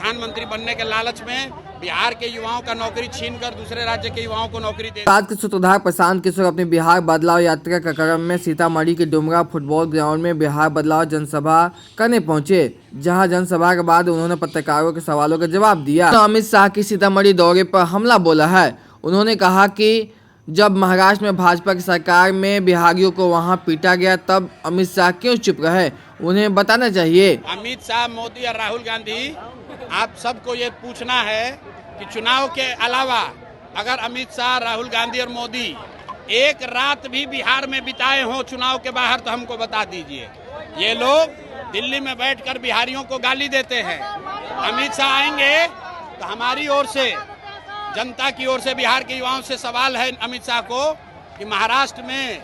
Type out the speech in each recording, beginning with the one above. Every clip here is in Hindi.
प्रधानमंत्री बनने के लालच में बिहार के युवाओं का नौकरी छीनकर दूसरे राज्य के युवाओं को नौकरी दे। के सूत्रधार प्रशांत किशोर अपनी बिहार बदलाव यात्रा के क्रम में सीतामढ़ी के डुमरा फुटबॉल ग्राउंड में बिहार बदलाव जनसभा करने पहुंचे, जहां जनसभा के बाद उन्होंने पत्रकारों के सवालों का जवाब दिया। तो अमित शाह की सीतामढ़ी दौरे पर हमला बोला है। उन्होंने कहा कि जब महाराष्ट्र में भाजपा की सरकार में बिहारियों को वहां पीटा गया तब अमित शाह क्यों चुप रहे, उन्हें बताना चाहिए। अमित शाह, मोदी और राहुल गांधी, आप सबको ये पूछना है कि चुनाव के अलावा अगर अमित शाह, राहुल गांधी और मोदी एक रात भी बिहार में बिताए हों चुनाव के बाहर तो हमको बता दीजिए। ये लोग दिल्ली में बैठकर बिहारियों को गाली देते हैं। अमित शाह आएंगे तो हमारी ओर से, जनता की ओर से, बिहार के युवाओं से सवाल है अमित शाह को कि महाराष्ट्र में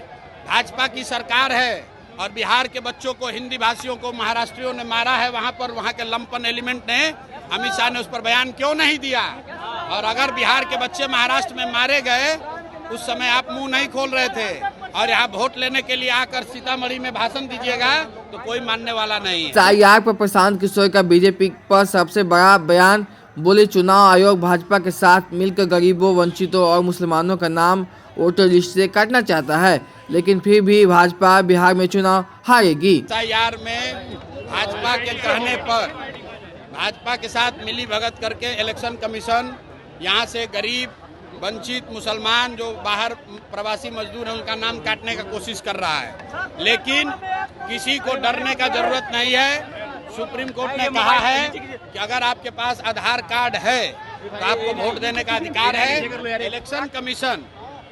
भाजपा की सरकार है और बिहार के बच्चों को, हिंदी भाषियों को महाराष्ट्रियों ने मारा है, वहां पर वहां के लंपन एलिमेंट ने, अमित शाह ने उस पर बयान क्यों नहीं दिया? और अगर बिहार के बच्चे महाराष्ट्र में मारे गए उस समय आप मुंह नहीं खोल रहे थे और यहाँ वोट लेने के लिए आकर सीतामढ़ी में भाषण दीजिएगा तो कोई मानने वाला नहीं है। IR पर प्रशांत किशोर का बीजेपी पर सबसे बड़ा बयान, बोले चुनाव आयोग भाजपा के साथ मिलकर गरीबों, वंचितों और मुसलमानों का नाम वोटर लिस्ट से काटना चाहता है, लेकिन फिर भी भाजपा बिहार में चुनाव हारेगी। IR में भाजपा के कहने पर भाजपा के साथ मिली भगत करके इलेक्शन कमीशन यहाँ से गरीब, वंचित, मुसलमान जो बाहर प्रवासी मजदूर हैं उनका नाम काटने का कोशिश कर रहा है, लेकिन किसी को डरने का जरूरत नहीं है। सुप्रीम कोर्ट ने कहा है कि अगर आपके पास आधार कार्ड है तो आपको वोट देने का अधिकार है। इलेक्शन कमीशन,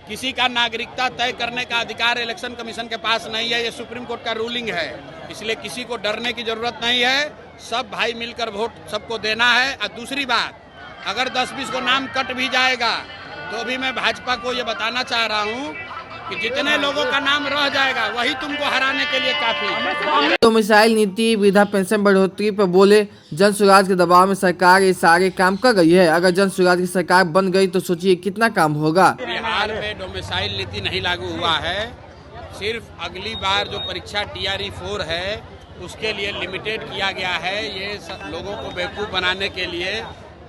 किसी का नागरिकता तय करने का अधिकार इलेक्शन कमीशन के पास नहीं है। ये सुप्रीम कोर्ट का रूलिंग है, इसलिए किसी को डरने की जरूरत नहीं है। सब भाई मिलकर वोट सबको देना है। और दूसरी बात, अगर 10-20 को नाम कट भी जाएगा तो भी मैं भाजपा को ये बताना चाह रहा हूँ कि जितने लोगों का नाम रह जाएगा वही तुमको हराने के लिए काफी है। तो मिसाइल नीति, वृद्धा पेंशन बढ़ोतरी पर बोले जन सुराज के दबाव में सरकार ये सारे काम कर गई है। अगर जन सुराज की सरकार बन गई तो सोचिए कितना काम होगा। बिहार में डोमिसाइल नीति नहीं लागू हुआ है, सिर्फ अगली बार जो परीक्षा TRE 4 है उसके लिए लिमिटेड किया गया है। ये लोगों को बेवकूफ़ बनाने के लिए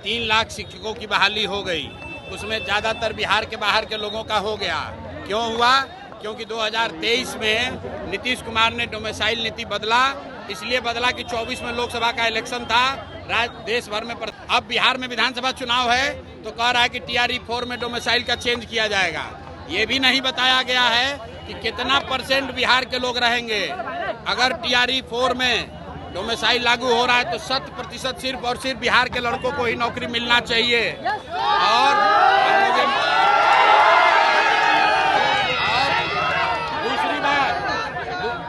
3 लाख शिक्षकों की बहाली हो गई, उसमें ज़्यादातर बिहार के बाहर के लोगों का हो गया। क्यों हुआ? क्योंकि 2023 में नीतीश कुमार ने डोमिसाइल नीति बदला, इसलिए बदला कि 24 में लोकसभा का इलेक्शन था, देश भर में। अब बिहार में विधानसभा चुनाव है तो कह रहा है कि TRE 4 में डोमिसाइल का चेंज किया जाएगा। ये भी नहीं बताया गया है कि कितना % बिहार के लोग रहेंगे। अगर TRE 4 में डोमिसाइल लागू हो रहा है तो 100% सिर्फ और सिर्फ बिहार के लड़कों को ही नौकरी मिलना चाहिए। और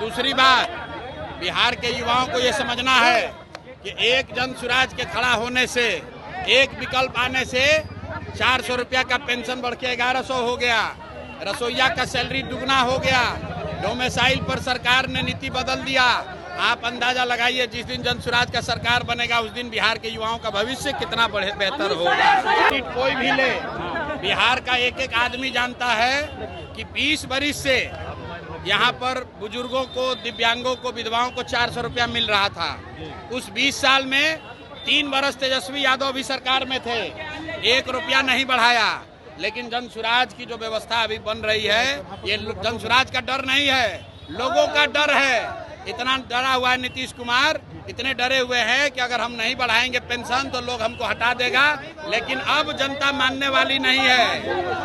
दूसरी बात, बिहार के युवाओं को ये समझना है कि एक जन सुराज के खड़ा होने से, एक विकल्प आने से 400 रुपया का पेंशन बढ़ के 1100 हो गया, रसोईया का सैलरी दुगना हो गया, डोमिसाइल पर सरकार ने नीति बदल दिया। आप अंदाजा लगाइए जिस दिन जन सुराज का सरकार बनेगा उस दिन बिहार के युवाओं का भविष्य कितना बेहतर होगा। कोई भी ले, बिहार का एक एक आदमी जानता है कि 20 बरिस से यहाँ पर बुजुर्गों को, दिव्यांगों को, विधवाओं को 400 रुपया मिल रहा था। उस 20 साल में 3 बरस तेजस्वी यादव भी सरकार में थे, 1 रुपया नहीं बढ़ाया। लेकिन जन सुराज की जो व्यवस्था अभी बन रही है, ये जन सुराज का डर नहीं है, लोगों का डर है। इतना डरा हुआ है नीतीश कुमार, इतने डरे हुए हैं कि अगर हम नहीं बढ़ाएंगे पेंशन तो लोग हमको हटा देगा। लेकिन अब जनता मानने वाली नहीं है।